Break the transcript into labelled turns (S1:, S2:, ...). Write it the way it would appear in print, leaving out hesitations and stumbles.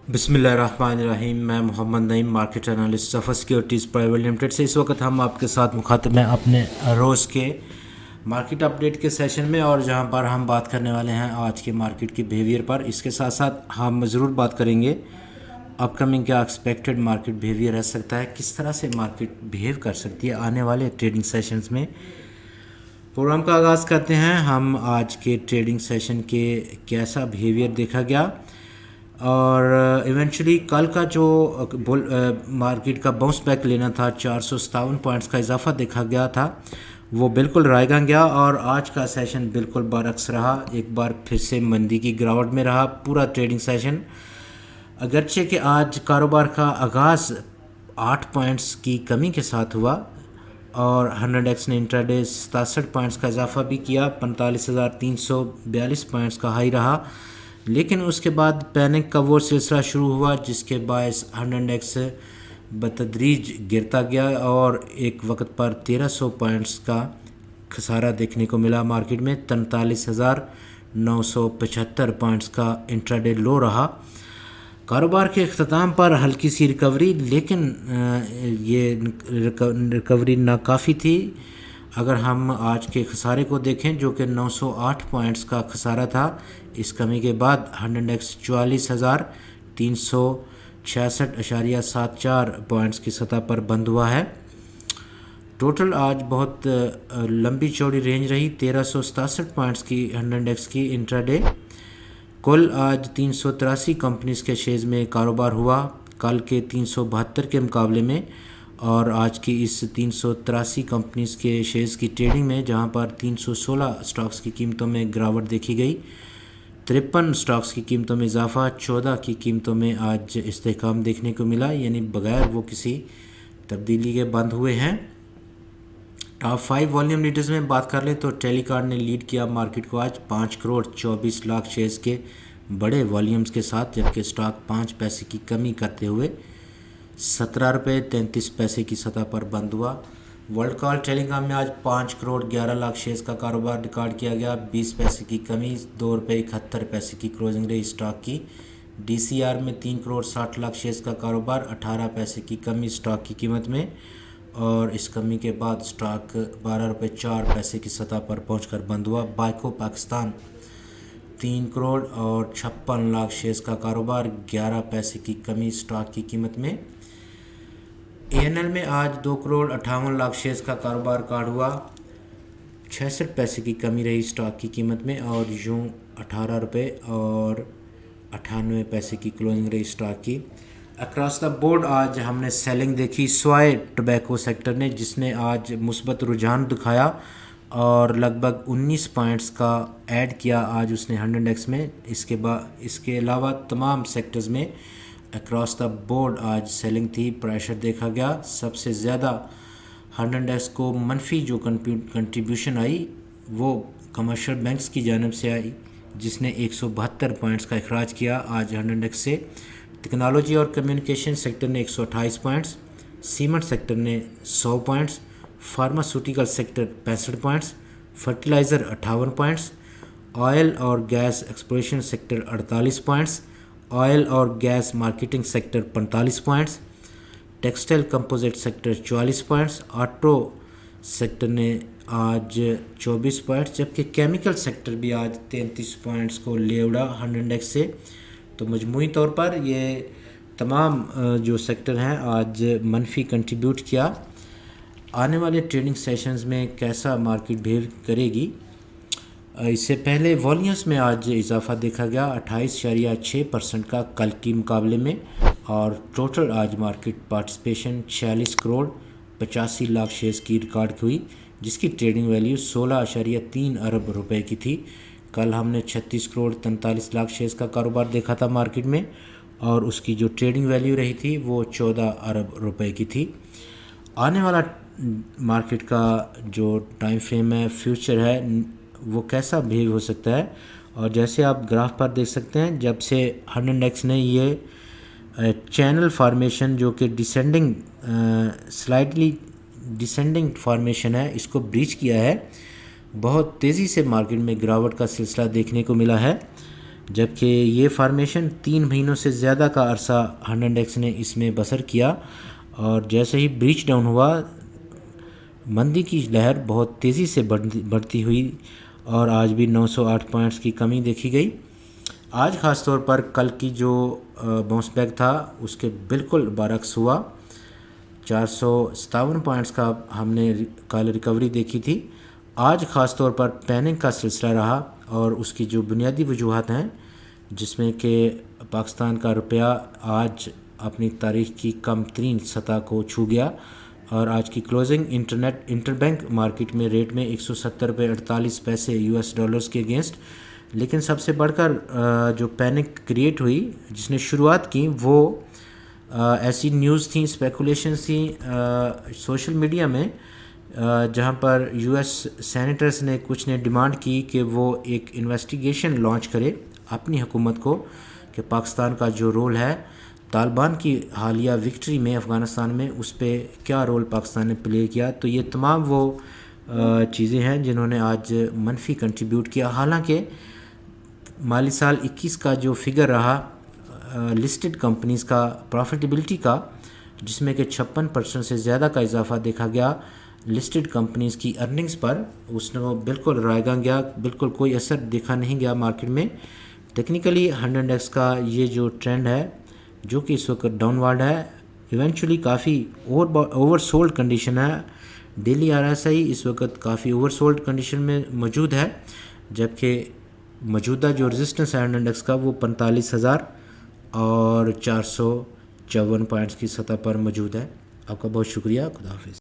S1: बिस्मिल्लाहिर्रहमानिर्रहीम। मैं Mohammad Naeem, market analyst सफ़र securities private limited से। इस वक्त हम आपके साथ मुखातब हैं अपने रोज़ के मार्केट अपडेट के सेशन में, और जहां पर हम बात करने वाले हैं आज के मार्केट की बिहेवियर पर। इसके साथ साथ हम ज़रूर बात करेंगे अपकमिंग क्या एक्सपेक्टेड मार्केट बिहेवियर रह सकता है, किस तरह से मार्केट बिहेव कर सकती है आने वाले ट्रेडिंग सेशंस में। प्रोग्राम का आगाज़ करते हैं हम आज के ट्रेडिंग सेशन के कैसा बिहेवियर देखा गया, और इवेंचुअली कल का जो मार्केट का बाउंस बैक लेना था 457 पॉइंट्स का इजाफा देखा गया था, वो बिल्कुल रायगा गया। और आज का सेशन बिल्कुल बरक्स रहा, एक बार फिर से मंदी की गिरावट में रहा पूरा ट्रेडिंग सेशन। अगरचे कि आज कारोबार का आगाज़ 8 पॉइंट्स की कमी के साथ हुआ, और 100x ने इंट्राडे 67 पॉइंट्स का इजाफा भी किया, 45,342 पॉइंट्स का हाई रहा। लेकिन उसके बाद पैनिक का वो सिलसिला शुरू हुआ, जिसके बायस 100x बतदरीज गिरता गया और एक वक्त पर 1300 पॉइंट्स का खसारा देखने को मिला मार्केट में। 43,975 पॉइंट्स का इंट्राडे लो रहा। कारोबार के अख्ताम पर हल्की सी रिकवरी, लेकिन ये रिकवरी नाकाफ़ी थी। अगर हम आज के खसारे को देखें, जो कि 908 पॉइंट्स का खसारा था, इस कमी के बाद 100x 44,366.74 पॉइंट्स की सतह पर बंद हुआ है। टोटल आज बहुत लंबी चौड़ी रेंज रही, 1367 पॉइंट्स की 100x की इंट्राडे। कुल आज 383 कंपनीज़ के शेयर्स में कारोबार हुआ, कल के 372 के मुकाबले में। और आज की इस 383 कंपनीज़ के शेयर्स की ट्रेडिंग में, जहां पर 316 स्टॉक्स की कीमतों में गिरावट देखी गई, 53 स्टॉक्स की कीमतों में इजाफा, 14 की कीमतों में आज इस्तेहकाम देखने को मिला, यानी बगैर वो किसी तब्दीली के बंद हुए हैं। टॉप 5 वॉल्यूम लीडर्स में बात कर लें तो टेलीकॉम ने लीड किया मार्केट को आज 5 करोड़ 24 लाख शेयर्स के बड़े वॉल्यूम्स के साथ, जबकि स्टॉक 5 पैसे की कमी करते हुए 17 रुपये 33 पैसे की सतह पर बंद हुआ। वर्ल्ड कॉल टेलीकॉम में आज 5 करोड़ 11 लाख शेयर्स का कारोबार रिकॉर्ड किया गया, 20 पैसे की कमी, 2 रुपये 71 पैसे की क्लोजिंग रही स्टॉक की। DCR में 3 करोड़ 60 लाख शेयर्स का कारोबार, 18 पैसे की कमी स्टॉक की कीमत में, और इस कमी के बाद स्टॉक 12 रुपये 4 पैसे की सतह पर पहुंचकर बंद हुआ। बाइको पाकिस्तान 3 करोड़ और 56 लाख शेयर्स का कारोबार, 11 पैसे की कमी स्टॉक की कीमत में। ANL में आज 2 करोड़ 58 लाख शेयर्स का कारोबार रिकॉर्ड हुआ, 66 पैसे की कमी रही स्टॉक की कीमत में, और यूं 18 रुपये और 98 पैसे की क्लोजिंग रही स्टॉक की। अक्रॉस द बोर्ड आज हमने सेलिंग देखी स्वाय टोबैको सेक्टर ने, जिसने आज मुस्बत रुझान दिखाया और लगभग 19 पॉइंट्स का ऐड किया आज उसने 100x में। इसके अलावा तमाम सेक्टर्स में अक्रॉस द बोर्ड आज सेलिंग थी, प्रेशर देखा गया। सबसे ज़्यादा 100x को मनफी जो कंट्रीब्यूशन आई वो कमर्शियल बैंक्स की जानिब से आई, जिसने 172 पॉइंट्स का अखराज किया आज 100x से। टेक्नोलॉजी और कम्युनिकेशन सेक्टर ने 128 पॉइंट्स, सीमेंट सेक्टर ने 100 points, pharmaceutical sector 65 points, fertiliser 58 points, oil और gas exploration sector 48 points, oil और gas marketing sector 45 points, textile composite sector 44 points, auto sector ने आज 24 पॉइंट्स, जबकि केमिकल सेक्टर भी आज 33 पॉइंट्स को ले उड़ा 100x से। तो मजमूई तौर पर ये तमाम जो सेक्टर हैं आज मनफी कंट्रीब्यूट किया। आने वाले ट्रेडिंग सेशंस में कैसा मार्केट बिहेव करेगी, इससे पहले वॉल्यूम्स में आज इजाफा देखा गया 28.6% का कल की मुकाबले में, और टोटल आज market participation 46 crore 85 lakh shares की रिकॉर्ड हुई, जिसकी ट्रेडिंग वैल्यू 16.3 अरब रुपए की थी। कल हमने 36 करोड़ 43 लाख शेयर्स का कारोबार देखा था मार्केट में, और उसकी जो ट्रेडिंग वैल्यू रही थी वो 14 अरब रुपए की थी। आने वाला मार्केट का जो टाइम फ्रेम है, फ्यूचर है, वो कैसा बिहेव हो सकता है, और जैसे आप ग्राफ पर देख सकते हैं, जब से 100x ने ये चैनल फार्मेशन जो कि डिसेंडिंग स्लाइडली डिसेंडिंग फार्मेशन है, इसको ब्रीच किया है, बहुत तेज़ी से मार्केट में गिरावट का सिलसिला देखने को मिला है। جبکہ یہ فارمیشن 3 مہینوں سے زیادہ کا عرصہ ہنڈ انڈیکس نے اس میں بسر کیا، اور جیسے ہی بریچ ڈاؤن ہوا مندی کی لہر بہت تیزی سے بڑھتی ہوئی اور آج بھی 908 پوائنٹس کی کمی دیکھی گئی۔ آج خاص طور پر کل کی جو باؤنس بیک تھا اس کے بالکل برعکس ہوا، 457 پوائنٹس کا ہم نے کل ریکوری دیکھی تھی۔ آج خاص طور پر پیننگ کا سلسلہ رہا، اور اس کی جو بنیادی وجوہات ہیں جس میں کہ پاکستان کا روپیہ آج اپنی تاریخ کی کم ترین سطح کو چھو گیا، اور آج کی کلوزنگ انٹر بینک مارکیٹ میں ریٹ میں 170.48 US ڈالرز کے اگینسٹ۔ لیکن سب سے بڑھ کر جو پینک کریٹ ہوئی جس نے شروعات کی وہ ایسی نیوز تھیں، اسپیکولیشنز تھیں سوشل میڈیا میں، جہاں پر US سینیٹرز نے کچھ نے ڈیمانڈ کی کہ وہ ایک انویسٹیگیشن لانچ کرے اپنی حکومت کو کہ پاکستان کا جو رول ہے طالبان کی حالیہ وکٹری میں افغانستان میں، اس پہ کیا رول پاکستان نے پلے کیا۔ تو یہ تمام وہ چیزیں ہیں جنہوں نے آج منفی کنٹریبیوٹ کیا۔ حالانکہ مالی سال 21 کا جو فگر رہا لسٹڈ کمپنیز کا پروفیٹیبلٹی کا، جس میں کہ 56% سے زیادہ کا اضافہ دیکھا گیا لسٹڈ کمپنیز کی ارننگز پر، اس نے وہ بالکل رائگاں گیا، بالکل کوئی اثر دیکھا نہیں گیا مارکیٹ میں۔ ٹیکنیکلی ہنڈ انڈیکس کا یہ جو ٹرینڈ ہے جو کہ اس وقت ڈاؤن وارڈ ہے، ایونچولی کافی اوور سولڈ کنڈیشن ہے۔ ڈیلی RSI اس وقت کافی اوور سولڈ کنڈیشن میں موجود ہے، جبکہ موجودہ جو ریزسٹنس ہے ہنڈ انڈیکس کا وہ 45,000 اور 454 پوائنٹس کی سطح پر موجود ہے۔ آپ کا بہت شکریہ، خدا حافظ۔